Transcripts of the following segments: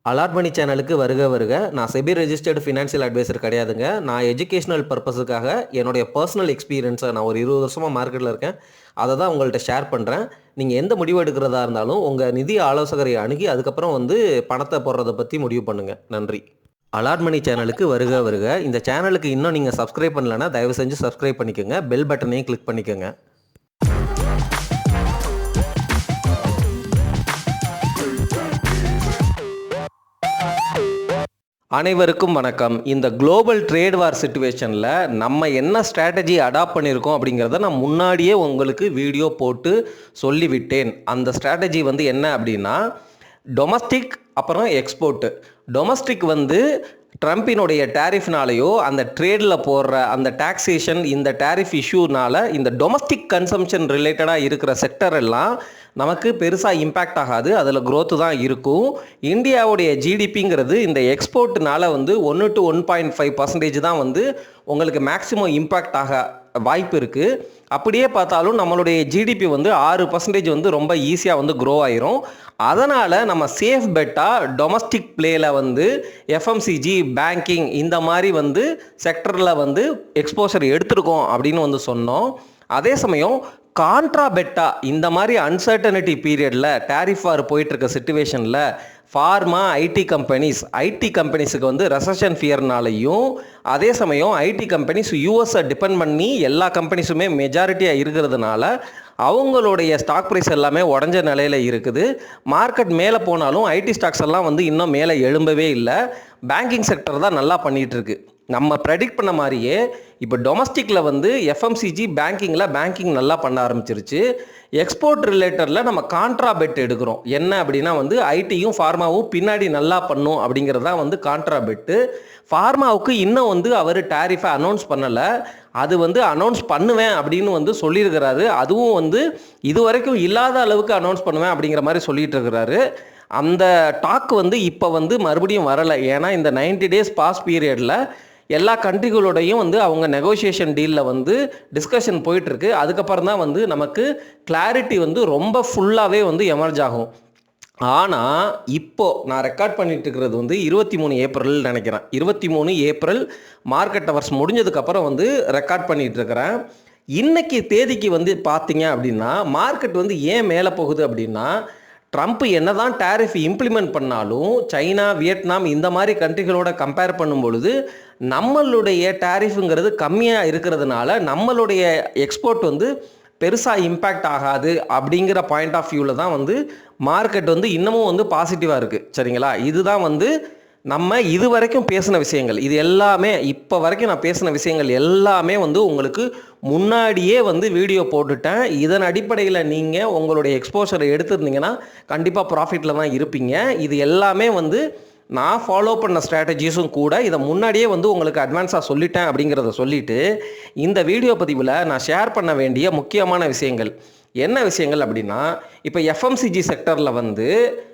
Allot மணி சேனலுக்கு வருக வருக. நான் செபி ரெஜிஸ்டர்டு ஃபினான்ஷியல் அட்வைசர் கிடையாதுங்க. நான் எஜுகேஷனல் பர்பஸுக்காக என்னுடைய பர்சனல் எக்ஸ்பீரியன்ஸை நான் ஒரு 20 வருஷமாக மார்க்கெட்டில் இருக்கேன். அதை தான் உங்கள்கிட்ட ஷேர் பண்ணுறேன். நீங்கள் எந்த முடிவு எடுக்கிறதா இருந்தாலும் உங்கள் நிதி ஆலோசகரை அணுகி அதுக்கப்புறம் பணத்தை போடுறதை பற்றி முடிவு பண்ணுங்கள். நன்றி. அலாட் மணி சேனலுக்கு வருக வருக. இந்த சேனலுக்கு இன்னும் நீங்கள் சப்ஸ்கிரைப் பண்ணலைன்னா தயவு செஞ்சு சப்ஸ்கிரைப் பண்ணிக்கோங்க. பெல் பட்டனையும் கிளிக் பண்ணிக்கோங்க. அனைவருக்கும் வணக்கம். இந்த குளோபல் ட்ரேட் வார் சிச்சுவேஷனில் நம்ம என்ன ஸ்ட்ராட்டஜி அடாப்ட் பண்ணியிருக்கோம் அப்படிங்கிறத நான் முன்னாடியே உங்களுக்கு வீடியோ போட்டு சொல்லிவிட்டேன். அந்த ஸ்ட்ராட்டஜி என்ன அப்படின்னா டொமஸ்டிக் அப்புறம் எக்ஸ்போர்ட்டு. டொமஸ்டிக் ட்ரம்பினுடைய டேரிஃப்னாலேயோ அந்த ட்ரேடில் போடுற அந்த டாக்ஸேஷன் இந்த டேரிஃப் இஷ்யூனால் இந்த டொமஸ்டிக் கன்சம்ஷன் ரிலேட்டடாக இருக்கிற செக்டர் எல்லாம் நமக்கு பெருசாக இம்பேக்ட் ஆகாது. அதில் க்ரோத்து தான் இருக்கும். இந்தியாவுடைய ஜிடிபிங்கிறது இந்த எக்ஸ்போர்ட்னால 1 to 1.5% தான் உங்களுக்கு மேக்ஸிமம் இம்பேக்ட் ஆக வாய்ப்பு இருக்குது. அப்படியே பார்த்தாலும் நம்மளுடைய ஜிடிபி 6% ரொம்ப ஈஸியாக க்ரோ ஆயிரும். அதனால் நம்ம சேஃப் பெட்டாக டொமஸ்டிக் பிளேயில் எஃப்எம்சிஜி பேங்கிங் இந்த மாதிரி செக்டரில் எக்ஸ்போஷர் எடுத்திருக்கோம் அப்படின்னு சொன்னோம். அதே சமயம் கான்ட்ரா பெட்டா இந்த மாதிரி அன்சர்டனிட்டி பீரியடில் டேரிஃப் வார் போயிட்டுருக்க சிச்சுவேஷனில் ஃபார்மா ஐடி கம்பெனிஸுக்கு ரெசஷன் ஃபியர்னாலையும் அதே சமயம் ஐடி கம்பெனிஸ் யூஎஸை டிபெண்ட் பண்ணி எல்லா கம்பெனிஸுமே மெஜாரிட்டியாக இருக்கிறதுனால அவங்களுடைய ஸ்டாக் ப்ரைஸ் எல்லாமே உடஞ்ச நிலையில் இருக்குது. மார்க்கெட் மேலே போனாலும் ஐடி ஸ்டாக்ஸ் எல்லாம் இன்னும் மேலே எழும்பவே இல்லை. பேங்கிங் செக்டர் தான் நல்லா பண்ணிகிட்ருக்கு. நம்ம ப்ரெடிக்ட் பண்ண மாதிரியே இப்போ டொமஸ்டிக்கில் எஃப்எம்சிஜி பேங்கிங் நல்லா பண்ண ஆரம்பிச்சிருச்சு. எக்ஸ்போர்ட் ரிலேட்டடில் நம்ம கான்ட்ரா பெட் எடுக்கிறோம். என்ன அப்படின்னா ஐடியும் ஃபார்மாவும் பின்னாடி நல்லா பண்ணும் அப்படிங்கிறது தான் கான்ட்ரா பெட்டு. ஃபார்மாவுக்கு இன்னும் அவர் டேரிஃபை அனௌன்ஸ் பண்ணலை. அது அனௌன்ஸ் பண்ணுவேன் அப்படின்னு சொல்லியிருக்கிறாரு. அதுவும் இது வரைக்கும் இல்லாத அளவுக்கு அனௌன்ஸ் பண்ணுவேன் அப்படிங்கிற மாதிரி சொல்லிட்டு இருக்கிறாரு. அந்த டாக் இப்போ மறுபடியும் வரலை. ஏன்னா இந்த 90 days பாஸ் பீரியடில் எல்லா கண்ட்ரிகளோடையும் அவங்க நெகோசியேஷன் டீலில் டிஸ்கஷன் போயிட்டுருக்கு. அதுக்கப்புறம் தான் நமக்கு கிளாரிட்டி ரொம்ப ஃபுல்லாகவே எமர்ஜ் ஆகும். ஆனால் இப்போது நான் ரெக்கார்ட் பண்ணிட்டு இருக்கிறது 23 ஏப்ரல் நினைக்கிறேன். 23 ஏப்ரல் மார்க்கெட் ஹவர்ஸ் முடிஞ்சதுக்கப்புறம் ரெக்கார்ட் பண்ணிகிட்டு இருக்கிறேன். இன்றைக்கி தேதிக்கு பார்த்தீங்க அப்படின்னா மார்க்கெட் ஏன் மேலே போகுது அப்படின்னா ட்ரம்ப் என்ன தான் டேரிஃப் இம்ப்ளிமெண்ட் பண்ணாலும் சைனா வியட்நாம் இந்த மாதிரி கண்ட்ரிகளோட கம்பேர் பண்ணும் பொழுது நம்மளுடைய டேரிஃபுங்கிறது கம்மியாக இருக்கிறதுனால நம்மளுடைய எக்ஸ்போர்ட் பெருசாக இம்பேக்ட் ஆகாது அப்படிங்கிற பாயிண்ட் ஆஃப் வியூவில் தான் மார்க்கெட் இன்னமும் பாசிட்டிவாக இருக்குது. சரிங்களா? இதுதான் நம்ம இது வரைக்கும் பேசின விஷயங்கள். இது எல்லாமே இப்போ வரைக்கும் நான் பேசின விஷயங்கள் எல்லாமே உங்களுக்கு முன்னாடியே வீடியோ போட்டுட்டேன். இதன் அடிப்படையில் நீங்கள் உங்களுடைய எக்ஸ்போஷரை எடுத்துருந்தீங்கன்னா கண்டிப்பாக ப்ராஃபிட்டில் தான் இருப்பீங்க. இது எல்லாமே நான் ஃபாலோ பண்ண ஸ்ட்ராட்டஜிஸும் கூட. இதை முன்னாடியே உங்களுக்கு அட்வான்ஸாக சொல்லிட்டேன் அப்படிங்கிறத சொல்லிவிட்டு இந்த வீடியோ பதிவில் நான் ஷேர் பண்ண வேண்டிய முக்கியமான விஷயங்கள் என்ன விஷயங்கள் அப்படின்னா இப்போ எஃப்எம்சிஜி செக்டரில்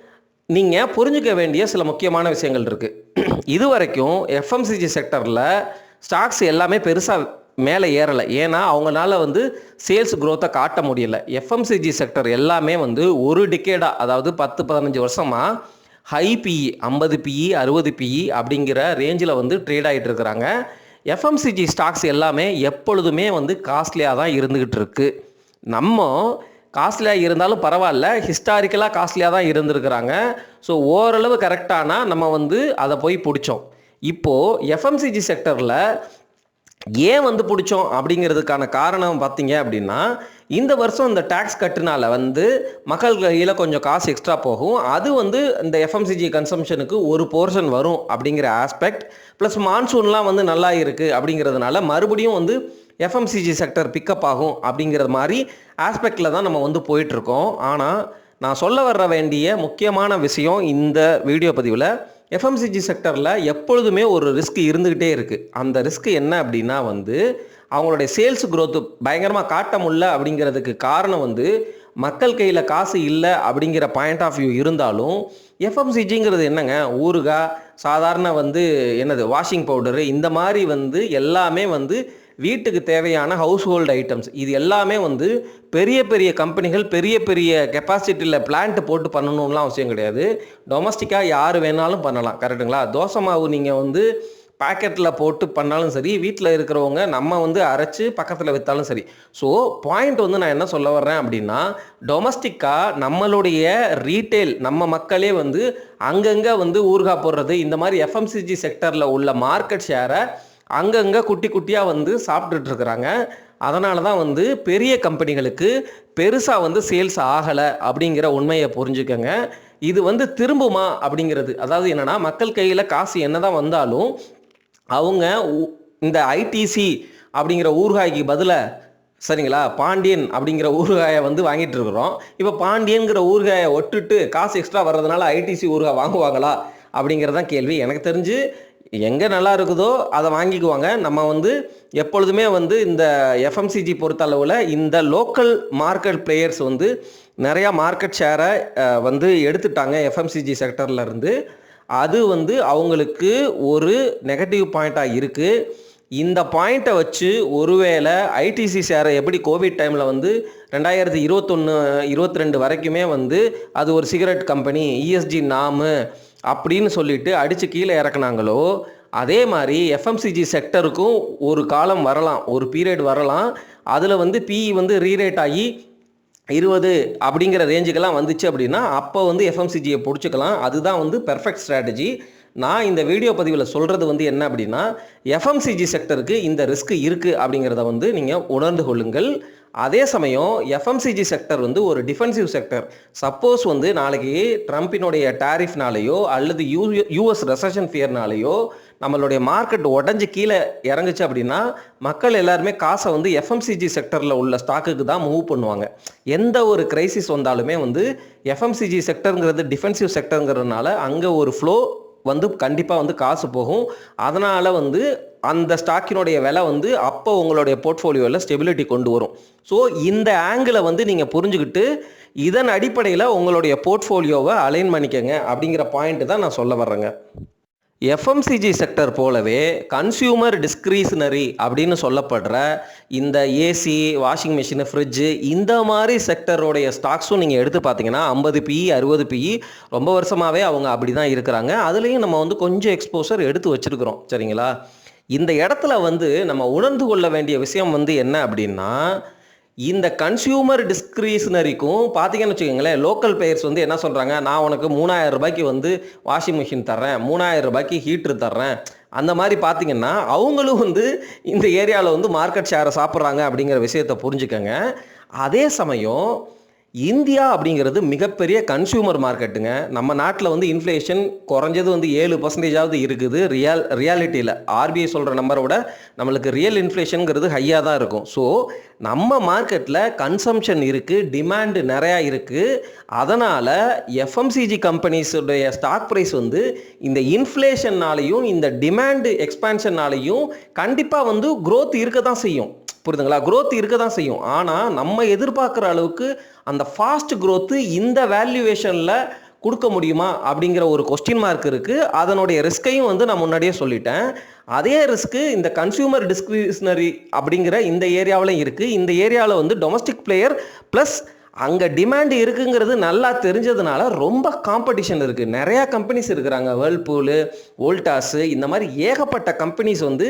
நீங்கள் புரிஞ்சிக்க வேண்டிய சில முக்கியமான விஷயங்கள் இருக்குது. இது வரைக்கும் எஃப்எம்சிஜி செக்டரில் ஸ்டாக்ஸ் எல்லாமே பெருசாக மேலே ஏறலை. ஏன்னா அவங்களால சேல்ஸ் க்ரோத்தை காட்ட முடியலை. எஃப்எம்சிஜி செக்டர் எல்லாமே ஒரு டிகேடாக, அதாவது 10-15 வருஷமாக ஹை பிஇ 50 பிஇ 60 பிஇ அப்படிங்கிற ரேஞ்சில் ட்ரேட் ஆகிட்டு இருக்கிறாங்க. எஃப்எம்சிஜி ஸ்டாக்ஸ் எல்லாமே எப்பொழுதுமே காஸ்ட்லியாக தான் இருந்துக்கிட்டு இருக்குது. நம்ம காஸ்ட்லியாக இருந்தாலும் பரவாயில்ல, ஹிஸ்டாரிக்கலாக காஸ்ட்லியாக தான் இருந்திருக்கிறாங்க. ஸோ ஓரளவு கரெக்டானா நம்ம அதை போய் பிடிச்சோம். இப்போது எஃப்எம்சிஜி செக்டரில் ஏன் பிடிச்சோம் அப்படிங்கிறதுக்கான காரணம் பார்த்தீங்க அப்படின்னா இந்த வருஷம் இந்த டேக்ஸ் கட்டுனால மக்கள் கையில் கொஞ்சம் காசு எக்ஸ்ட்ரா போகும். அது இந்த எஃப்எம்சிஜி கன்சம்ஷனுக்கு ஒரு போர்ஷன் வரும் அப்படிங்கிற ஆஸ்பெக்ட். ப்ளஸ் மான்சூன்லாம் நல்லா இருக்குது அப்படிங்கிறதுனால மறுபடியும் எஃப்எம்சிஜி செக்டர் பிக்கப் ஆகும் அப்படிங்கிற மாதிரி ஆஸ்பெக்டில் தான் நம்ம போயிட்டுருக்கோம். ஆனால் நான் சொல்ல வர வேண்டிய முக்கியமான விஷயம் இந்த வீடியோ பதிவில் எஃப்எம்சிஜி செக்டரில் எப்பொழுதுமே ஒரு ரிஸ்க் இருந்துக்கிட்டே இருக்குது. அந்த ரிஸ்க் என்ன அப்படின்னா அவங்களுடைய சேல்ஸ் க்ரோத்து பயங்கரமாக காட்ட முடியல அப்படிங்கிறதுக்கு காரணம் மக்கள் கையில் காசு இல்லை அப்படிங்கிற பாயிண்ட் ஆஃப் வியூ இருந்தாலும் எஃப்எம்சிஜிங்கிறது என்னங்க, ஊறுகாய் சாதாரண என்னது வாஷிங் பவுடரு இந்த மாதிரி எல்லாமே வீட்டுக்கு தேவையான ஹவுஸ் ஹோல்டு ஐட்டம்ஸ் இது எல்லாமே வந்து பெரிய பெரிய கம்பெனிகள் பெரிய பெரிய கெப்பாசிட்டியில் பிளான்ட் போட்டு பண்ணணும்லாம் அவசியம் கிடையாது. டொமஸ்டிக்காக யார் வேணாலும் பண்ணலாம். கரெக்டுங்களா? தோசை மாவு நீங்கள் வந்து பேக்கெட்டில் போட்டு பண்ணாலும் சரி, வீட்டில் இருக்கிறவங்க நம்ம வந்து அரைச்சி பக்கத்தில் விற்றாலும் சரி. ஸோ பாயிண்ட் வந்து நான் என்ன சொல்ல வர்றேன் அப்படின்னா, டொமஸ்டிக்காக நம்மளுடைய ரீட்டெயில் நம்ம மக்களே வந்து அங்கங்கே வந்து ஊறுகாய் போடுறது இந்த மாதிரி எஃப்எம்சிஜி செக்டரில் உள்ள மார்க்கெட் ஷேரை அங்கங்கே குட்டி குட்டியாக வந்து சாப்பிட்டுட்டு இருக்கிறாங்க. அதனால தான் வந்து பெரிய கம்பெனிகளுக்கு பெருசாக வந்து சேல்ஸ் ஆகலை அப்படிங்கிற உண்மையை புரிஞ்சுக்கங்க. இது வந்து திரும்புமா அப்படிங்கிறது, அதாவது என்னென்னா மக்கள் கையில் காசு என்ன தான் வந்தாலும் அவங்க இந்த ஐடிசி அப்படிங்கிற ஊறுகாய்க்கு பதிலாக சரிங்களா பாண்டியன் அப்படிங்கிற ஊறுகாயை வந்து வாங்கிட்டு இருக்கிறோம். இப்போ பாண்டியன்கிற ஊறுகாயை ஒட்டுட்டு காசு எக்ஸ்ட்ரா வர்றதுனால ஐடிசி ஊறுகாய் வாங்குவாங்களா அப்படிங்கிறதான் கேள்வி. எனக்கு தெரிஞ்சு எங்கே நல்லா இருக்குதோ அதை வாங்கிக்குவாங்க. நம்ம வந்து எப்பொழுதுமே வந்து இந்த எஃப்எம்சிஜி பொறுத்தளவில் இந்த லோக்கல் மார்க்கெட் பிளேயர்ஸ் வந்து நிறையா மார்க்கெட் ஷேரை வந்து எடுத்துட்டாங்க எஃப்எம்சிஜி செக்டர்லேருந்து. அது வந்து அவங்களுக்கு ஒரு நெகட்டிவ் பாயிண்ட்டாக இருக்குது. இந்த பாயிண்ட்டை வச்சு ஒருவேளை ஐடிசி ஷேரை எப்படி கோவிட் டைமில் வந்து 2021-22 வரைக்குமே வந்து அது ஒரு சிகரெட் கம்பெனி இஎஸ்ஜி நாமு அப்படின்னு சொல்லிட்டு அடித்து கீழே இறக்குனாங்களோ, அதே மாதிரி எஃப்எம்சிஜி செக்டருக்கும் ஒரு காலம் வரலாம், ஒரு பீரியட் வரலாம். அதில் வந்து பிஇ வந்து ரீரேட் ஆகி 20 அப்படிங்கிற ரேஞ்சுக்கெல்லாம் வந்துச்சு அப்படின்னா அப்போ வந்து எஃப்எம்சிஜியை பிடிச்சிக்கலாம். அதுதான் வந்து பெர்ஃபெக்ட் ஸ்ட்ராட்டஜி. நான் இந்த வீடியோ பதிவில் சொல்கிறது வந்து என்ன அப்படின்னா, எஃப்எம்சிஜி செக்டருக்கு இந்த ரிஸ்க் இருக்குது அப்படிங்கிறத வந்து நீங்கள் உணர்ந்து கொள்ளுங்கள். அதே சமயம் எஃப்எம்சிஜி செக்டர் வந்து ஒரு டிஃபென்சிவ் செக்டர். சப்போஸ் வந்து நாளைக்கு ட்ரம்ப்பினுடைய டேரிஃப்னாலேயோ அல்லது யூஎஸ் ரெசஷன் ஃபியர்னாலேயோ நம்மளுடைய மார்க்கெட் உடஞ்சி கீழே இறங்குச்சு அப்படின்னா மக்கள் எல்லாருமே காசை வந்து எஃப்எம்சிஜி செக்டரில் உள்ள ஸ்டாக்குக்கு தான் மூவ் பண்ணுவாங்க. எந்த ஒரு கிரைசிஸ் வந்தாலுமே வந்து எஃப்எம்சிஜி செக்டருங்கிறது டிஃபென்சிவ் செக்டருங்கிறதுனால அங்கே ஒரு ஃப்ளோ வந்து கண்டிப்பாக வந்து காசு போகும். அதனால் வந்து அந்த ஸ்டாக்கினுடைய விலை வந்து அப்போ உங்களுடைய போர்ட்ஃபோலியோவில் ஸ்டெபிலிட்டி கொண்டு வரும். ஸோ இந்த ஆங்கிளை வந்து நீங்கள் புரிஞ்சுக்கிட்டு இதன் அடிப்படையில் உங்களுடைய போர்ட்ஃபோலியோவை அலைன் பண்ணிக்கங்க அப்படிங்கிற பாயிண்ட்டு தான் நான் சொல்ல வர்றேங்க. எஃப்எம்சிஜி செக்டர் போலவே கன்சியூமர் டிஸ்க்ரிஷனரி அப்படின்னு சொல்லப்படுற இந்த ஏசி, வாஷிங் மிஷினு, ஃப்ரிட்ஜு இந்த மாதிரி செக்டரோடைய ஸ்டாக்ஸும் நீங்கள் எடுத்து பார்த்தீங்கன்னா 50 PE 60 PE ரொம்ப வருஷமாகவே அவங்க அப்படி தான் இருக்கிறாங்க. அதுலேயும் நம்ம வந்து கொஞ்சம் எக்ஸ்போசர் எடுத்து வச்சுருக்கிறோம். சரிங்களா? இந்த இடத்துல வந்து நம்ம உணர்ந்து கொள்ள வேண்டிய விஷயம் வந்து என்ன அப்படின்னா, இந்த கன்சியூமர் டிஸ்க்ரிஷனரிக்கும் பார்த்தீங்கன்னு வச்சுக்கோங்களேன், லோக்கல் பிளேயர்ஸ் வந்து என்ன சொல்கிறாங்க, நான் உனக்கு 3000 ரூபாய்க்கு வந்து வாஷிங் மிஷின் தர்றேன், 3000 ரூபாய்க்கு ஹீட்ரு தர்றேன். அந்த மாதிரி பார்த்தீங்கன்னா அவங்களும் வந்து இந்த ஏரியாவில் வந்து மார்க்கெட் ஷேரை சாப்பிட்றாங்க அப்படிங்கிற விஷயத்தை புரிஞ்சுக்கங்க. அதே சமயம் இந்தியா அப்படிங்கிறது மிகப்பெரிய கன்சியூமர் மார்க்கெட்டுங்க. நம்ம நாட்டில் வந்து இன்ஃப்ளேஷன் குறைஞ்சது வந்து 7% இருக்குது. ரியாலிட்டியில் ஆர்பிஐ சொல்கிற நம்பரை விட நம்மளுக்கு ரியல் இன்ஃப்ளேஷனுங்கிறது ஹையாக தான் இருக்கும். ஸோ நம்ம மார்க்கெட்டில் கன்சம்ஷன் இருக்குது, டிமாண்டு நிறையா இருக்குது. அதனால் எஃப்எம்சிஜி கம்பெனிஸுடைய ஸ்டாக் ப்ரைஸ் வந்து இந்த இன்ஃப்ளேஷன்னாலையும் இந்த டிமாண்டு எக்ஸ்பான்ஷன்னாலையும் கண்டிப்பாக வந்து க்ரோத் இருக்க தான் செய்யும். புரியுதுங்களா? க்ரோத் இருக்க தான் செய்யும். ஆனால் நம்ம எதிர்பார்க்குற அளவுக்கு அந்த ஃபாஸ்ட் க்ரோத்து இந்த வேல்யூவேஷனில் கொடுக்க முடியுமா அப்படிங்கிற ஒரு கொஸ்டின் மார்க் இருக்குது. அதனுடைய ரிஸ்கையும் வந்து நான் முன்னாடியே சொல்லிட்டேன். அதே ரிஸ்க்கு இந்த கன்சியூமர் டிஸ்க்ரிஷனரி அப்படிங்கிற இந்த ஏரியாவிலும் இருக்குது. இந்த ஏரியாவில் வந்து டொமஸ்டிக் பிளேயர் ப்ளஸ் அங்கே டிமாண்டு இருக்குங்கிறது நல்லா தெரிஞ்சதுனால ரொம்ப காம்படிஷன் இருக்குது. நிறையா கம்பெனிஸ் இருக்கிறாங்க. வேர்ல்பூலு, வோல்டாஸு இந்த மாதிரி ஏகப்பட்ட கம்பெனிஸ் வந்து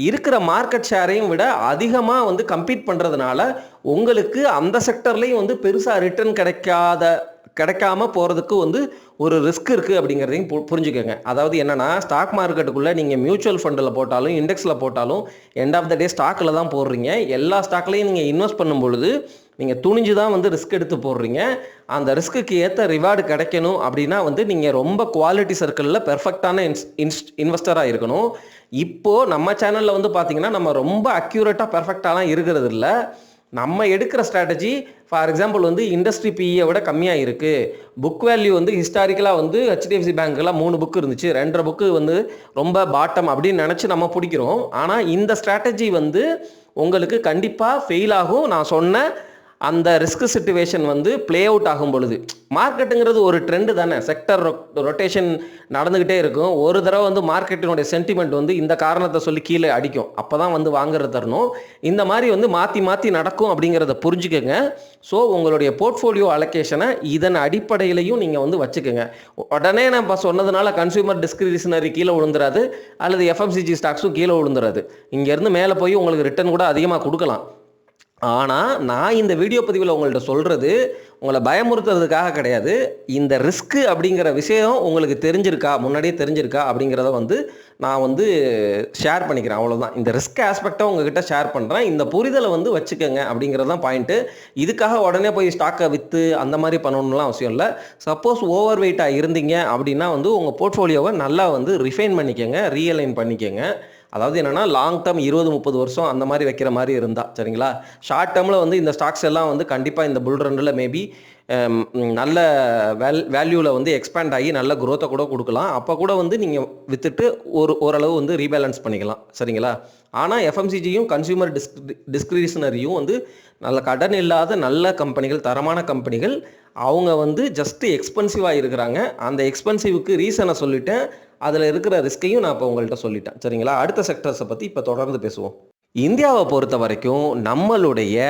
இருக்கிற மார்க்கெட் ஷேரையும் விட அதிகமாக வந்து கம்பீட் பண்ணுறதுனால உங்களுக்கு அந்த செக்டர்லேயும் வந்து பெருசாக ரிட்டர்ன் கிடைக்காம போகிறதுக்கு வந்து ஒரு ரிஸ்க் இருக்குது அப்படிங்கிறதையும் புரிஞ்சுக்கோங்க. அதாவது என்னென்னா, ஸ்டாக் மார்க்கெட்டுக்குள்ளே நீங்கள் மியூச்சுவல் ஃபண்டில் போட்டாலும் இண்டெக்ஸில் போட்டாலும் எண்ட் ஆஃப் த டே ஸ்டாக்கில் தான் போடுறீங்க. எல்லா ஸ்டாக்லையும் நீங்கள் இன்வெஸ்ட் பண்ணும் பொழுது நீங்கள் துணிஞ்சு தான் வந்து ரிஸ்க் எடுத்து போடுறீங்க. அந்த ரிஸ்க்குக்கு ஏற்ற ரிவார்டு கிடைக்கணும் அப்படின்னா வந்து நீங்கள் ரொம்ப குவாலிட்டி சர்க்கிளில் பெர்ஃபெக்டான இன்வெஸ்டராக இருக்கணும். இப்போது நம்ம சேனலில் வந்து பார்த்திங்கன்னா நம்ம ரொம்ப அக்யூரேட்டாக பெர்ஃபெக்டாலாம் இருக்கிறது இல்லை. நம்ம எடுக்கிற ஸ்ட்ராட்டஜி ஃபார் எக்ஸாம்பிள் வந்து இண்டஸ்ட்ரி பிஇயை விட கம்மியாக இருக்குது. புக் வேல்யூ வந்து ஹிஸ்டாரிக்கலாக வந்து ஹெச்டிஎஃப்சி பேங்க்கெலாம் 3 புக்கு இருந்துச்சு, 2.5 புக்கு வந்து ரொம்ப பாட்டம் அப்படின்னு நினச்சி நம்ம பிடிக்கிறோம். ஆனால் இந்த ஸ்ட்ராட்டஜி வந்து உங்களுக்கு கண்டிப்பாக ஃபெயில் ஆகும். நான் சொன்ன அந்த ரிஸ்க் சிச்சுவேஷன் வந்து ப்ளே அவுட் ஆகும் பொழுது, மார்க்கெட்டுங்கிறது ஒரு ட்ரெண்டு தானே, செக்டர் ரொட்டேஷன் நடந்துக்கிட்டே இருக்கும். ஒரு தடவை வந்து மார்க்கெட்டினுடைய சென்டிமெண்ட் வந்து இந்த காரணத்தை சொல்லி கீழே அடிக்கும். அப்போ தான் வந்து வாங்குற தரணும். இந்த மாதிரி வந்து மாற்றி மாற்றி நடக்கும் அப்படிங்கிறத புரிஞ்சுக்கங்க. ஸோ உங்களுடைய போர்ட்ஃபோலியோ அலோகேஷனை இதன் அடிப்படையிலையும் நீங்கள் வந்து வச்சுக்கோங்க. உடனே நான் இப்போ சொன்னதுனால கன்சூமர் டிஸ்கிரிஷனரி கீழே விழுந்துராது, அல்லது எஃப்எம்சிஜி ஸ்டாக்ஸும் கீழே விழுந்துராது. இங்கேருந்து மேலே போய் உங்களுக்கு ரிட்டர்ன் கூட அதிகமாக கொடுக்கலாம். ஆனால் நான் இந்த வீடியோ பதிவில் உங்கள்கிட்ட சொல்கிறது உங்களை பயமுறுத்துறதுக்காக கிடையாது. இந்த ரிஸ்க்கு அப்படிங்கிற விஷயம் உங்களுக்கு தெரிஞ்சிருக்கா, முன்னாடியே தெரிஞ்சிருக்கா அப்படிங்கிறத வந்து நான் வந்து ஷேர் பண்ணிக்கிறேன், அவ்வளோதான். இந்த ரிஸ்க் ஆஸ்பெக்டை உங்ககிட்ட ஷேர் பண்ணுறேன். இந்த புரிதலை வந்து வச்சுக்கோங்க அப்படிங்கிறது தான் பாயிண்ட்டு. இதுக்காக உடனே போய் ஸ்டாக்கை விற்று அந்த மாதிரி பண்ணணும்லாம் அவசியம் இல்லை. சப்போஸ் ஓவர் வெயிட்டாக இருந்தீங்க அப்படின்னா வந்து உங்கள் போர்ட்ஃபோலியோவை நல்லா வந்து ரிஃபைன் பண்ணிக்கோங்க, ரீஅலைன் பண்ணிக்கோங்க. அதாவது என்னென்னா லாங் டேர்ம் 20-30 வருஷம் அந்த மாதிரி வைக்கிற மாதிரி இருந்தால் சரிங்களா. ஷார்ட் டேர்மில் வந்து இந்த ஸ்டாக்ஸ் எல்லாம் வந்து கண்டிப்பாக இந்த புல் ரன்னில் மேபி நல்ல வேல்யூவில் வந்து எக்ஸ்பேண்ட் ஆகி நல்ல குரோத்தை கூட கொடுக்கலாம். அப்போ கூட வந்து நீங்கள் விற்றுட்டு ஓரளவு வந்து ரீபேலன்ஸ் பண்ணிக்கலாம் சரிங்களா. ஆனால் எஃப்எம்சிஜியும் கன்சியூமர் டிஸ்கிரிஷனரியும் வந்து நல்ல கடன் இல்லாத நல்ல கம்பெனிகள், தரமான கம்பெனிகள். அவங்க வந்து ஜஸ்ட்டு எக்ஸ்பென்சிவாக இருக்கிறாங்க. அந்த எக்ஸ்பென்சிவுக்கு ரீசனை சொல்லிட்டேன், அதில் இருக்கிற ரிஸ்கையும் நான் இப்போ உங்கள்கிட்ட சொல்லிட்டேன் சரிங்களா. அடுத்த செக்டர்ஸை பற்றி இப்போ தொடர்ந்து பேசுவோம். இந்தியாவை பொறுத்த வரைக்கும் நம்மளுடைய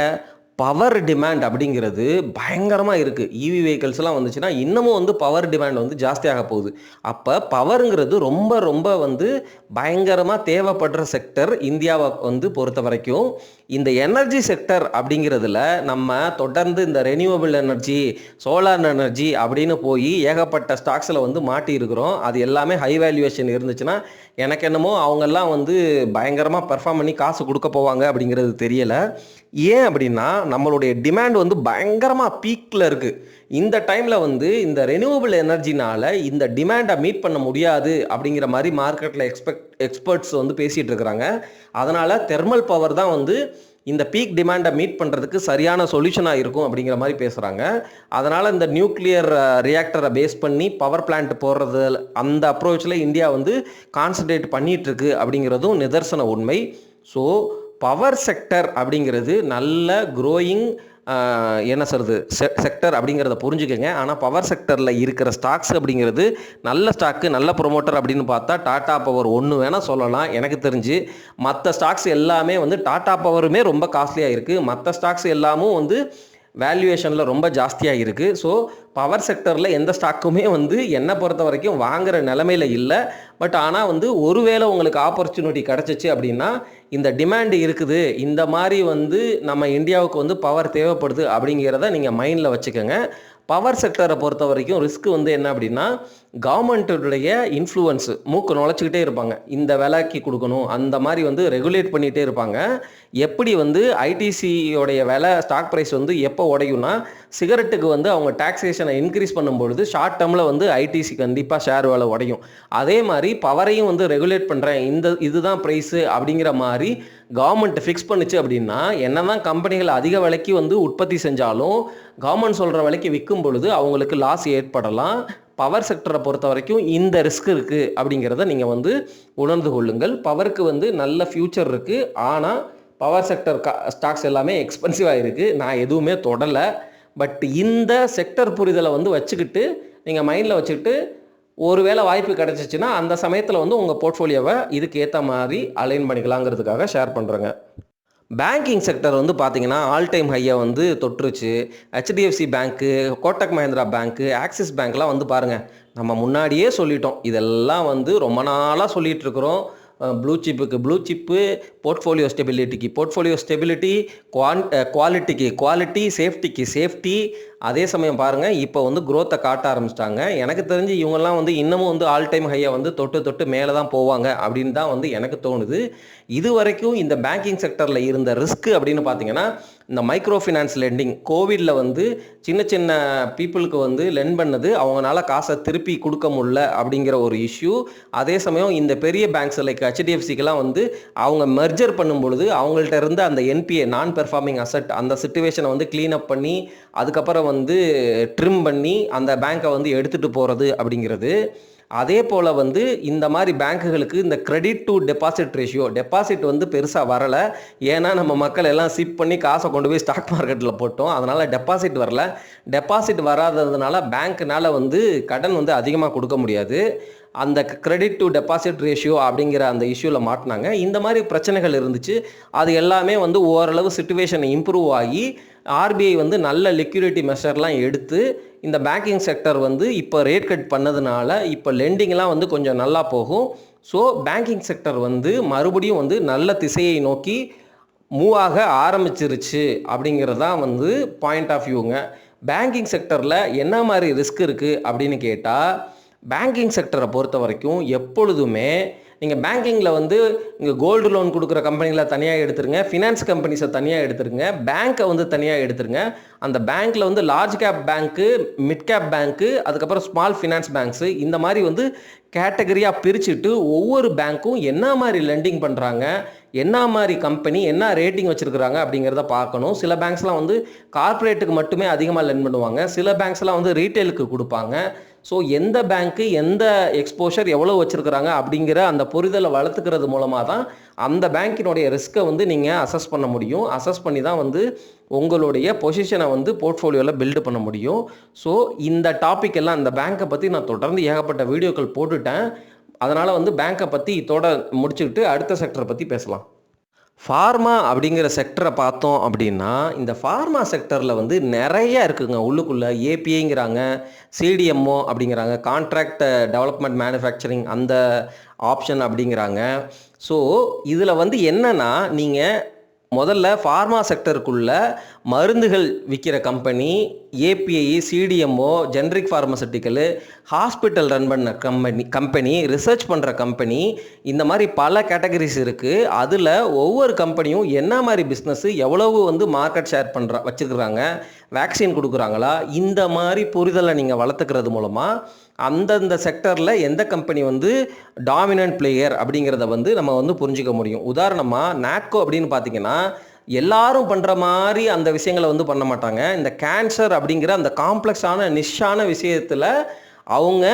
பவர் டிமாண்ட் அப்படிங்கிறது பயங்கரமாக இருக்குது. இவி வெஹிக்கிள்ஸ்லாம் வந்துச்சுன்னா இன்னமும் வந்து பவர் டிமாண்ட் வந்து ஜாஸ்தியாக போகுது. அப்போ பவருங்கிறது ரொம்ப ரொம்ப வந்து பயங்கரமாக தேவைப்படுற செக்டர் இந்தியாவை வந்து பொறுத்த வரைக்கும். இந்த எனர்ஜி செக்டர் அப்படிங்கிறதுல நம்ம தொடர்ந்து இந்த ரெனியூவபிள் எனர்ஜி, சோலார் எனர்ஜி அப்படின்னு போய் ஏகப்பட்ட ஸ்டாக்ஸில் வந்து மாட்டி இருக்கிறோம். அது எல்லாமே ஹை வேல்யூவேஷன் இருந்துச்சுன்னா எனக்கு என்னமோ அவங்கெல்லாம் வந்து பயங்கரமாக பெர்ஃபார்ம் பண்ணி காசு கொடுக்க போவாங்க அப்படிங்கிறது தெரியலை. ஏன் அப்படின்னா நம்மளுடைய டிமாண்ட் வந்து பயங்கரமாக பீக்கில் இருக்குது. இந்த டைமில் வந்து இந்த ரெனியூவபிள் எனர்ஜினால் இந்த டிமாண்டை மீட் பண்ண முடியாது அப்படிங்கிற மாதிரி மார்க்கெட்டில் எக்ஸ்பர்ட்ஸ் வந்து பேசிகிட்டு இருக்கிறாங்க. அதனால் தெர்மல் பவர் தான் வந்து இந்த பீக் டிமாண்டை மீட் பண்ணுறதுக்கு சரியான சொல்யூஷனாக இருக்கும் அப்படிங்கிற மாதிரி பேசுகிறாங்க. அதனால் இந்த நியூக்ளியர் ரியாக்டரை பேஸ் பண்ணி பவர் பிளான்ட் போடுறது அந்த அப்ரோச்சில் இந்தியா வந்து கான்சன்ட்ரேட் பண்ணிகிட்ருக்கு அப்படிங்கிறதும் நிதர்சன உண்மை. ஸோ பவர் செக்டர் அப்படிங்கிறது நல்ல க்ரோயிங் என்ன சொல்கிறது செக்டர் அப்படிங்கிறத புரிஞ்சுக்கோங்க. ஆனால் பவர் செக்டரில் இருக்கிற ஸ்டாக்ஸ் அப்படிங்கிறது நல்ல ஸ்டாக்கு, நல்ல ப்ரொமோட்டர் அப்படின்னு பார்த்தா டாடா பவர் ஒன்று வேணால் சொல்லலாம் எனக்கு தெரிஞ்சு. மற்ற ஸ்டாக்ஸ் எல்லாமே வந்து டாடா பவருமே ரொம்ப காஸ்ட்லியாக இருக்குது. மற்ற ஸ்டாக்ஸ் எல்லாமும் வந்து வேல்யூவேஷனில் ரொம்ப ஜாஸ்தியாக இருக்குது. ஸோ பவர் செக்டரில் எந்த ஸ்டாக்குமே வந்து என்னை பொறுத்த வரைக்கும் வாங்குகிற நிலமையில் இல்லை. பட் ஆனால் வந்து ஒருவேளை உங்களுக்கு ஆப்பர்ச்சுனிட்டி கிடச்சிச்சு அப்படின்னா இந்த டிமாண்டு இருக்குது, இந்த மாதிரி வந்து நம்ம இந்தியாவுக்கு வந்து பவர் தேவைப்படுது அப்படிங்கிறத நீங்கள் மைண்டில் வச்சுக்கோங்க. பவர் செக்டரை பொறுத்த வரைக்கும் ரிஸ்க் வந்து என்ன அப்படின்னா கவர்மெண்ட்டுடைய இன்ஃப்ளூயன்ஸு மூக்கு நுழைச்சிக்கிட்டே இருப்பாங்க. இந்த விலைக்கு கொடுக்கணும் அந்த மாதிரி வந்து ரெகுலேட் பண்ணிகிட்டே இருப்பாங்க. எப்படி வந்து ஐடிசியோடைய விலை ஸ்டாக் ப்ரைஸ் வந்து எப்போ உடையும்னா சிகரெட்டுக்கு வந்து அவங்க டாக்ஸேஷனை இன்க்ரீஸ் பண்ணும்பொழுது ஷார்ட் டேர்மில் வந்து ஐடிசி கண்டிப்பாக ஷேர் விலை உடையும். அதே மாதிரி பவரையும் வந்து ரெகுலேட் பண்ணுறேன், இதுதான் ப்ரைஸு அப்படிங்கிற மாதிரி கவர்மெண்ட் ஃபிக்ஸ் பண்ணிச்சு அப்படின்னா என்ன தான் கம்பெனிகள் அதிக விலைக்கு வந்து உற்பத்தி செஞ்சாலும் கவர்மெண்ட் சொல்கிற விலைக்கு விற்கும் பொழுது அவங்களுக்கு லாஸ் ஏற்படலாம். பவர் செக்டரை பொறுத்த வரைக்கும் இந்த ரிஸ்க் இருக்குது அப்படிங்கிறத நீங்கள் வந்து உணர்ந்து கொள்ளுங்கள். பவருக்கு வந்து நல்ல ஃப்யூச்சர் இருக்குது. ஆனால் பவர் செக்டர் ஸ்டாக்ஸ் எல்லாமே எக்ஸ்பென்சிவாக இருக்குது. நான் எதுவுமே தொடலை. பட் இந்த செக்டர் புரிதலை வந்து வச்சுக்கிட்டு நீங்கள் மைண்டில் வச்சுக்கிட்டு ஒருவேளை வாய்ப்பு கிடச்சிச்சின்னா அந்த சமயத்தில் வந்து உங்கள் போர்ட்ஃபோலியோவை இதுக்கு ஏற்ற மாதிரி அலைன் பண்ணிக்கலாங்கிறதுக்காக ஷேர் பண்ணுறேங்க. பேங்கிங் செக்டர் வந்து பார்த்திங்கன்னா ஆல் டைம் ஹையை வந்து தொற்றுச்சு. ஹெச்டிஎஃப்சி பேங்க்கு, கோட்டக் மஹிந்திரா பேங்க்கு, ஆக்சிஸ் பேங்க்லாம் வந்து பாருங்கள், நம்ம முன்னாடியே சொல்லிட்டோம். இதெல்லாம் வந்து ரொம்ப நாளாக சொல்லிகிட்டு இருக்கிறோம். ப்ளூ சிப்புக்கு blue chip, portfolio stability, quality, சேஃப்டிக்கு சேஃப்டி. அதே சமயம் பாருங்கள் இப்போ வந்து க்ரோத்தை காட்ட ஆரம்பிச்சிட்டாங்க. எனக்கு தெரிஞ்சு இவங்கெல்லாம் வந்து இன்னமும் வந்து ஆல் டைம் ஹையை வந்து தொட்டு மேலே தான் போவாங்க அப்படின்னு தான் வந்து எனக்கு தோணுது. இது வரைக்கும் இந்த பேங்கிங் செக்டரில் இருந்த ரிஸ்க்கு அப்படின்னு பார்த்தீங்கன்னா இந்த மைக்ரோ ஃபினான்ஸ் லெண்டிங், கோவிடில் வந்து சின்ன பீப்புளுக்கு வந்து லெண்ட் பண்ணது அவங்களால காசை திருப்பி கொடுக்க முடியல அப்படிங்கிற ஒரு இஷ்யூ. அதே சமயம் இந்த பெரிய பேங்க்ஸ் லைக் ஹெச்டிஎஃப்சிக்கெல்லாம் வந்து அவங்க மெர்ஜர் பண்ணும் பொழுது அவங்கள்ட்ட இருந்த அந்த என்பிஏ நான் பெர்ஃபார்மிங் அசட் அந்த சிச்சுவேஷனை வந்து க்ளீன் அப் பண்ணி அதுக்கப்புறம் வந்து ட்ரிம் பண்ணி அந்த பேங்க்கை வந்து எடுத்துகிட்டு போகிறது அப்படிங்கிறது. அதே போல் வந்து இந்த மாதிரி பேங்க்குகளுக்கு இந்த credit to deposit ratio, deposit வந்து பெருசாக வரலை. ஏன்னா நம்ம மக்கள் எல்லாம் சிப் பண்ணி காசை கொண்டு போய் ஸ்டாக் மார்க்கெட்டில் போட்டோம். அதனால் டெபாசிட் வரல. டெபாசிட் வராததுனால பேங்க்குனால் வந்து கடன் வந்து அதிகமாக கொடுக்க முடியாது. அந்த கிரெடிட் டு டெபாசிட் ரேஷியோ அப்படிங்கிற அந்த இஷ்யூவில் மாட்டினாங்க. இந்த மாதிரி பிரச்சனைகள் இருந்துச்சு. அது எல்லாமே வந்து ஓரளவு சிச்சுவேஷன் இம்ப்ரூவ் ஆகி ஆர்பிஐ வந்து நல்ல லிக்விடிட்டி மெஷர்லாம் எடுத்து இந்த பேங்கிங் செக்டர் வந்து இப்போ ரேட் கட் பண்ணதுனால இப்போ லெண்டிங்லாம் வந்து கொஞ்சம் நல்லா போகும். ஸோ பேங்கிங் செக்டர் வந்து மறுபடியும் வந்து நல்ல திசையை நோக்கி மூவ் ஆக ஆரம்பிச்சிருச்சு அப்படிங்கிறது தான் வந்து பாயிண்ட் ஆஃப் வியூங்க. பேங்கிங் செக்டரில் என்ன மாதிரி ரிஸ்க் இருக்குது அப்படின்னு கேட்டால், பேங்கிங் செக்டரை பொறுத்த வரைக்கும் எப்பொழுதுமே நீங்கள் பேங்கிங்கில் வந்து இங்கே கோல்டு லோன் கொடுக்குற கம்பெனிகளை தனியாக எடுத்துருங்க, ஃபினான்ஸ் கம்பெனிஸை தனியாக எடுத்துருங்க, பேங்க்கை வந்து தனியாக எடுத்துருங்க. அந்த பேங்க்கில் வந்து லார்ஜ் கேப் பேங்க்கு, மிட் கேப் பேங்க்கு, அதுக்கப்புறம் ஸ்மால் ஃபினான்ஸ் பேங்க்ஸு, இந்த மாதிரி வந்து கேட்டகரியாக பிரிச்சுட்டு ஒவ்வொரு பேங்க்கும் என்ன மாதிரி லெண்டிங் பண்ணுறாங்க, என்ன மாதிரி கம்பெனி என்ன ரேட்டிங் வச்சுருக்குறாங்க அப்படிங்கிறத பார்க்கணும். சில பேங்க்ஸ்லாம் வந்து கார்ப்பரேட்டுக்கு மட்டுமே அதிகமாக லெண்ட் பண்ணுவாங்க, சில பேங்க்ஸ்லாம் வந்து ரீட்டெயிலுக்கு கொடுப்பாங்க. ஸோ எந்த பேங்க்கு எந்த எக்ஸ்போஷர் எவ்வளோ வச்சுருக்குறாங்க அப்படிங்கிற அந்த புரிதலை வளர்த்துக்கிறது மூலமாக தான் அந்த பேங்க்கினுடைய ரிஸ்க்கை வந்து நீங்கள் அசஸ் பண்ண முடியும். அசஸ் பண்ணி தான் வந்து உங்களுடைய பொசிஷனை வந்து போர்ட்ஃபோலியோவில் பில்டு பண்ண முடியும். ஸோ இந்த டாபிக் எல்லாம் இந்த பேங்க்கை பற்றி நான் தொடர்ந்து ஏகப்பட்ட வீடியோக்கள் போட்டுட்டேன். அதனால் வந்து பேங்க்கை பற்றி இதோட முடிச்சுக்கிட்டு அடுத்த செக்டரை பற்றி பேசலாம். ஃபார்மா அப்படிங்கிற செக்டரை பார்த்தோம் அப்படின்னா, இந்த ஃபார்மா செக்டரில் வந்து நிறைய இருக்குங்க. உள்ளுக்குள்ளே ஏபிஐங்கிறாங்க, சிடிஎம்ஓ அப்படிங்கிறாங்க, கான்ட்ராக்ட் டெவலப்மெண்ட் மேனுஃபேக்சரிங் அந்த ஆப்ஷன் அப்படிங்கிறாங்க. ஸோ இதில் வந்து என்னென்னா, நீங்கள் முதல்ல ஃபார்மா செக்டருக்குள்ள மருந்துகள் விற்கிற company, API, CDMO, generic pharmaceutical, hospital run பண்ண கம்பெனி, ரிசர்ச் பண்ணுற கம்பெனி, இந்த மாதிரி பல கேட்டகரிஸ் இருக்குது. அதில் ஒவ்வொரு கம்பெனியும் என்ன மாதிரி பிஸ்னஸ்ஸு, எவ்வளவு வந்து மார்க்கெட் ஷேர் வச்சுருக்குறாங்க, வேக்சின் கொடுக்குறாங்களா, இந்த மாதிரி புரிதலை நீங்கள் வளர்த்துக்கிறது மூலமாக அந்தந்த செக்டரில் எந்த கம்பெனி வந்து டாமினன்ட் பிளேயர் அப்படிங்கிறத வந்து நம்ம வந்து புரிஞ்சிக்க முடியும். உதாரணமாக நாட்கோ அப்படின்னு பார்த்தீங்கன்னா, எல்லாரும் பண்ணுற மாதிரி அந்த விஷயங்களை வந்து பண்ண மாட்டாங்க. இந்த கேன்சர் அப்படிங்கிற அந்த காம்ப்ளெக்ஸான நிஷ்ஷான விஷயத்தில் அவங்க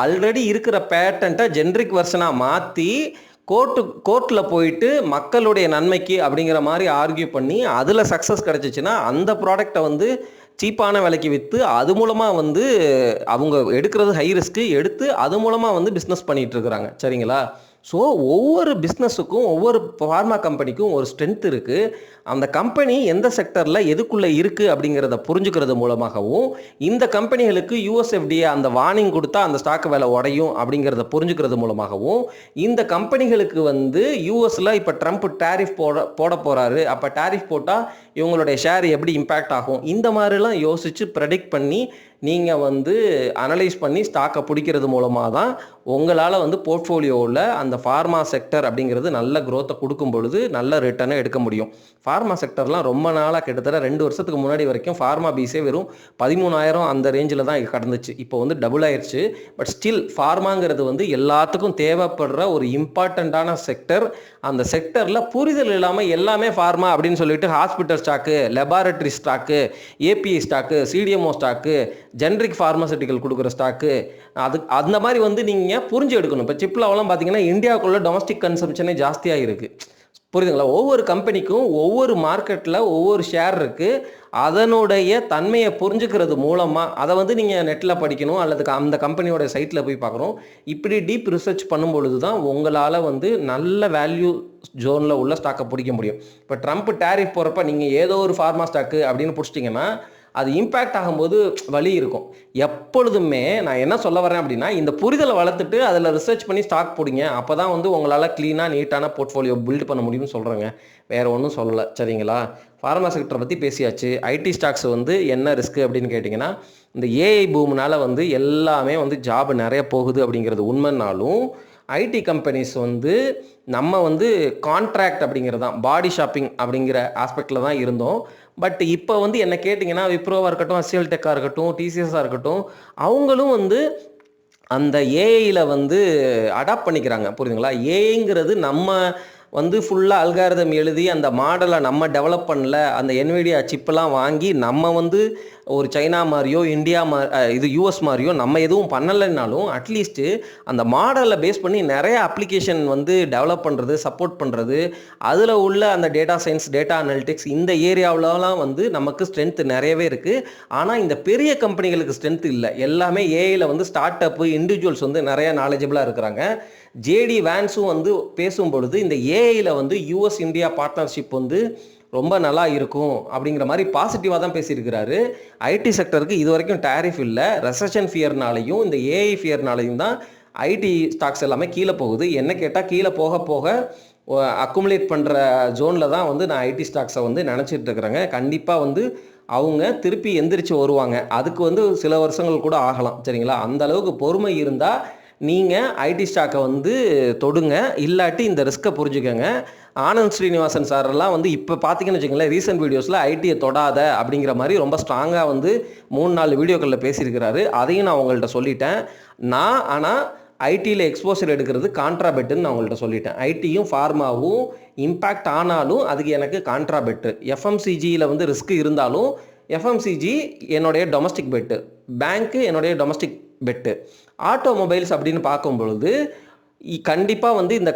ஆல்ரெடி இருக்கிற பேட்டண்ட்டை ஜென்ரிக் வெர்ஷனாக மாற்றி கோர்ட்டில் போயிட்டு மக்களுடைய நன்மைக்கு அப்படிங்கிற மாதிரி ஆர்கியூ பண்ணி அதில் சக்ஸஸ் கிடச்சிச்சின்னா அந்த ப்ராடக்டை வந்து சீப்பான விலைக்கு விற்று அது மூலமாக வந்து அவங்க எடுக்கிறது ஹை ரிஸ்க்கு எடுத்து அது மூலமாக வந்து பிஸ்னஸ் பண்ணிகிட்ருக்குறாங்க. சரிங்களா? ஸோ ஒவ்வொரு பிஸ்னஸுக்கும் ஒவ்வொரு ஃபார்மா கம்பெனிக்கும் ஒரு ஸ்ட்ரென்த் இருக்குது. அந்த கம்பெனி எந்த செக்டரில் எதுக்குள்ளே இருக்குது அப்படிங்கிறத புரிஞ்சுக்கிறது மூலமாகவும், இந்த கம்பெனிகளுக்கு யூஎஸ்எஃப்டிஏ அந்த வார்னிங் கொடுத்தா அந்த ஸ்டாக் விலை உடையும் அப்படிங்கிறத புரிஞ்சுக்கிறது மூலமாகவும், இந்த கம்பெனிகளுக்கு வந்து யூஎஸில் இப்போ ட்ரம்ப் டேரிஃப் போட போகிறாரு, அப்போ டேரிஃப் போட்டால் இவங்களுடைய ஷேர் எப்படி இம்பேக்ட் ஆகும், இந்த மாதிரிலாம் யோசித்து ப்ரெடிக்ட் பண்ணி நீங்கள் வந்து அனலைஸ் பண்ணி ஸ்டாக்கை பிடிக்கிறது மூலமாக தான் உங்களால் வந்து போர்ட்ஃபோலியோவில் அந்த ஃபார்மா செக்டர் அப்படிங்கிறது நல்ல க்ரோத்தை கொடுக்கும் பொழுது நல்ல ரிட்டர்னை எடுக்க முடியும். ஃபார்மா செக்டர்லாம் ரொம்ப நாளாக கிட்டத்தட்ட 2 வருஷத்துக்கு முன்னாடி வரைக்கும் ஃபார்மா பீஸே வெறும் 13,000 அந்த ரேஞ்சில் தான் கடந்துச்சு. இப்போ வந்து டபுள் ஆயிடுச்சு. பட் ஸ்டில் ஃபார்மாங்கிறது வந்து எல்லாத்துக்கும் தேவைப்படுற ஒரு இம்பார்ட்டண்ட்டான செக்டர். அந்த செக்டரில் புரிதல் இல்லாமல் எல்லாமே ஃபார்மா அப்படின்னு சொல்லிட்டு hospital stock, laboratory stock, API stock, CDMO stock, generic pharmaceutical கொடுக்குற ஸ்டாக்கு, அந்த மாதிரி வந்து நீங்கள் புரிஞ்சு எடுக்கணும். இப்போ சிப்லாவெல்லாம் பார்த்தீங்கன்னா இந்தியாவுக்குள்ள டொமஸ்டிக் கன்சம்ஷனே ஜாஸ்தியாக இருக்குது. புரியுதுங்களா? ஒவ்வொரு கம்பெனிக்கும் ஒவ்வொரு மார்க்கெட்டில் ஒவ்வொரு ஷேர் இருக்குது. அதனுடைய தன்மையை புரிஞ்சுக்கிறது மூலமாக அதை வந்து நீங்கள் நெட்டில் படிக்கணும் அல்லது அந்த கம்பெனியோட சைட்டில் போய் பார்க்கணும். இப்படி டீப் ரிசர்ச் பண்ணும் பொழுது தான் உங்களால் வந்து நல்ல வேல்யூ ஜோனில் உள்ள ஸ்டாக்கை பிடிக்க முடியும். இப்போ ட்ரம்ப் டேரிஃப் போகிறப்ப நீங்கள் ஏதோ ஒரு ஃபார்மா ஸ்டாக்கு அப்படின்னு பிடிச்சிட்டிங்கன்னா அது இம்பேக்ட் ஆகும்போது வழி இருக்கும். எப்பொழுதுமே நான் என்ன சொல்ல வரேன் அப்படின்னா, இந்த புரிதலை வளர்த்துட்டு அதில் ரிசர்ச் பண்ணி ஸ்டாக் போடுங்க. அப்போ தான் வந்து உங்களால் க்ளீனாக நீட்டான போர்ட்ஃபோலியோ பில்ட் பண்ண முடியும்னு சொல்கிறேங்க. வேறு ஒன்றும் சொல்லலை. சரிங்களா? ஃபார்மா செக்டரை பற்றி பேசியாச்சு. ஐடி ஸ்டாக்ஸ் வந்து என்ன ரிஸ்க்கு அப்படின்னு கேட்டிங்கன்னா, இந்த ஏஐ பூம்னால் வந்து எல்லாமே வந்து ஜாப் நிறைய போகுது அப்படிங்கிறது உண்மைனாலும், ஐடி கம்பெனிஸ் வந்து நம்ம வந்து கான்ட்ராக்ட் அப்படிங்கிறது தான், பாடி ஷாப்பிங் அப்படிங்கிற ஆஸ்பெக்டில் தான் இருந்தோம். பட் இப்போ வந்து என்ன கேட்டிங்கன்னா, விப்ரோவாக இருக்கட்டும், HCL டெக்காக இருக்கட்டும், டிசிஎஸ்ஸாக இருக்கட்டும், அவங்களும் வந்து அந்த ஏஐயில் வந்து அடாப்ட் பண்ணிக்கிறாங்க. புரியுதுங்களா? ஏஐங்கிறது நம்ம வந்து ஃபுல்லாக அல்காரிதம் எழுதி அந்த மாடலை நம்ம டெவலப் பண்ணல, அந்த NVIDIA சிப்பெல்லாம் வாங்கி நம்ம வந்து ஒரு சைனா மாதிரியோ இந்தியா இது யூஎஸ் மாதிரியோ நம்ம எதுவும் பண்ணலைன்னாலும் அட்லீஸ்ட்டு அந்த மாடலை பேஸ் பண்ணி நிறைய அப்ளிகேஷன் வந்து டெவலப் பண்ணுறது, சப்போர்ட் பண்ணுறது, அதில் உள்ள அந்த டேட்டா சயின்ஸ், டேட்டா அனலிட்டிக்ஸ் இந்த ஏரியாவிலலாம் வந்து நமக்கு ஸ்ட்ரென்த் நிறையவே இருக்குது. ஆனால் இந்த பெரிய கம்பெனிகளுக்கு ஸ்ட்ரென்த் இல்லை. எல்லாமே ஏஐயில் வந்து ஸ்டார்ட் அப்பு இண்டிவிஜுவல்ஸ் வந்து நிறைய நாலேஜபிளாக இருக்கிறாங்க. ஜேடி வேன்ஸும் வந்து பேசும்பொழுது இந்த ஏஐயில் வந்து யூஎஸ் இந்தியா பார்ட்னர்ஷிப் வந்து ரொம்ப நல்லா இருக்கும் அப்படிங்கிற மாதிரி பாசிட்டிவாக தான் பேசியிருக்கிறாரு. ஐடி செக்டருக்கு இது வரைக்கும் டேரிஃப் இல்லை. ரெசஷன் ஃபியர்னாலையும் இந்த ஏஐ ஃபியர்னாலையும் தான் ஐடி ஸ்டாக்ஸ் எல்லாமே கீழே போகுது. என்ன கேட்டால் கீழே போக போக அக்குமுலேட் பண்ணுற ஜோனில் தான் வந்து நான் ஐடி ஸ்டாக்ஸை வந்து நினச்சிட்டு இருக்கிறேங்க. கண்டிப்பாக வந்து அவங்க திருப்பி எந்திரிச்சு வருவாங்க. அதுக்கு வந்து சில வருஷங்கள் கூட ஆகலாம். சரிங்களா? அந்த அளவுக்கு பொறுமை இருந்தால் நீங்கள் ஐடி ஸ்டாக்கை வந்து தொடுங்க. இல்லாட்டி இந்த ரிஸ்க்கை புரிஞ்சுக்கங்க. ஆனந்த் ஸ்ரீனிவாசன் சாரெல்லாம் வந்து இப்போ பார்த்தீங்கன்னு வச்சுக்கோங்களேன், ரீசெண்ட் வீடியோஸில் ஐடியை தொடாத அப்படிங்கிற மாதிரி ரொம்ப ஸ்ட்ராங்காக வந்து 3-4 வீடியோக்களில் பேசியிருக்கிறாரு. அதையும் நான் உங்கள்கிட்ட சொல்லிட்டேன். ஆனால் ஐடியில் எக்ஸ்போசர் எடுக்கிறது கான்ட்ராபெட்டுன்னு நான் உங்கள்கிட்ட சொல்லிட்டேன். ஐடியும் ஃபார்மாவும் இம்பேக்ட் ஆனாலும் அதுக்கு எனக்கு கான்ட்ராபெட்டு. எஃப்எம்சிஜியில் வந்து ரிஸ்க் இருந்தாலும் எஃப்எம்சிஜி என்னுடைய டொமஸ்டிக் பெட்டு, பேங்க்கு என்னுடைய டொமஸ்டிக் பெட்டு. ஆட்டோமொபைல்ஸ் அப்படின்னு பார்க்கும்பொழுது கண்டிப்பாக வந்து இந்த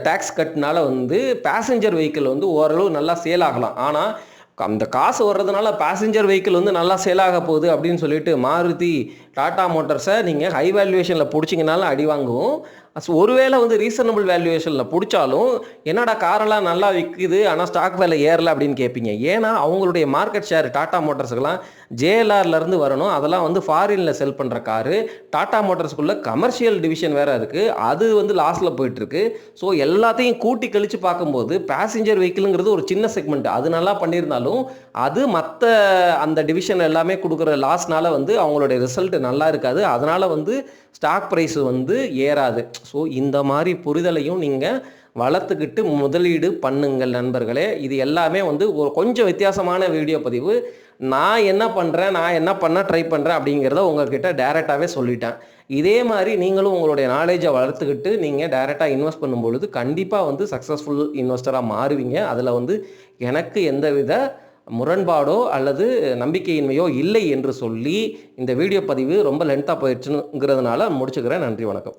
டேக்ஸ் கட்னால வந்து பேசஞ்சர் வெஹிக்கிள் வந்து ஓரளவு நல்லா சேல் ஆகலாம். ஆனால் அந்த காசு வர்றதுனால பேசஞ்சர் வெஹிக்கிள் வந்து நல்லா சேல் ஆக போகுது அப்படின்னு சொல்லிட்டு மாருதி, டாடா மோட்டார்ஸை நீங்கள் ஹை வேல்யூவேஷனில் பிடிச்சிங்கனாலும் அடி வாங்குவோம். ஒருவேளை வந்து ரீசனபிள் வேல்யூவேஷனில் பிடிச்சாலும் என்னடா காரெல்லாம் நல்லா விற்குது ஆனால் ஸ்டாக் வேலை ஏறலை அப்படின்னு கேட்பீங்க. ஏன்னா அவங்களுடைய மார்க்கெட் ஷேர் டாடா மோட்டார்ஸுக்கெல்லாம் ஜேஎல்ஆர்லேருந்து வரணும். அதெல்லாம் வந்து ஃபாரினில் செல் பண்ணுற காரு. டாடா மோட்டார்ஸ்குள்ளே கமர்ஷியல் டிவிஷன் வேறு இருக்குது. அது வந்து லாஸில் போயிட்டுருக்கு. ஸோ எல்லாத்தையும் கூட்டி கழித்து பார்க்கும்போது பேசஞ்சர் வெஹிக்கிளுங்கிறது ஒரு சின்ன செக்மெண்ட். அது நல்லா பண்ணியிருந்தாலும் அது மற்ற அந்த டிவிஷன் எல்லாமே கொடுக்குற லாஸ்னால வந்து அவங்களுடைய ரிசல்ட் நல்லா இருக்காது. அதனால் வந்து ஸ்டாக் ப்ரைஸ் வந்து ஏறாது. ஸோ இந்த மாதிரி புரிதலையும் நீங்கள் வளர்த்துக்கிட்டு முதலீடு பண்ணுங்கள் நண்பர்களே. இது எல்லாமே வந்து ஒரு கொஞ்சம் வித்தியாசமான வீடியோ பதிவு. நான் என்ன பண்ணுறேன், நான் என்ன பண்ண ட்ரை பண்ணுறேன் அப்படிங்கிறத உங்கள்கிட்ட டைரெக்டாகவே சொல்லிட்டேன். இதே மாதிரி நீங்களும் உங்களுடைய நாலேஜை வளர்த்துக்கிட்டு நீங்கள் டைரெக்டாக இன்வெஸ்ட் பண்ணும்பொழுது கண்டிப்பாக வந்து சக்ஸஸ்ஃபுல் இன்வெஸ்டராக மாறுவீங்க. அதில் வந்து எனக்கு எந்தவித முரண்பாடோ அல்லது நம்பிக்கையின்மையோ இல்லை என்று சொல்லி இந்த வீடியோ பதிவு ரொம்ப லென்த்தாக போயிடுச்சுங்கிறதுனால முடிச்சுக்கிறேன். நன்றி, வணக்கம்.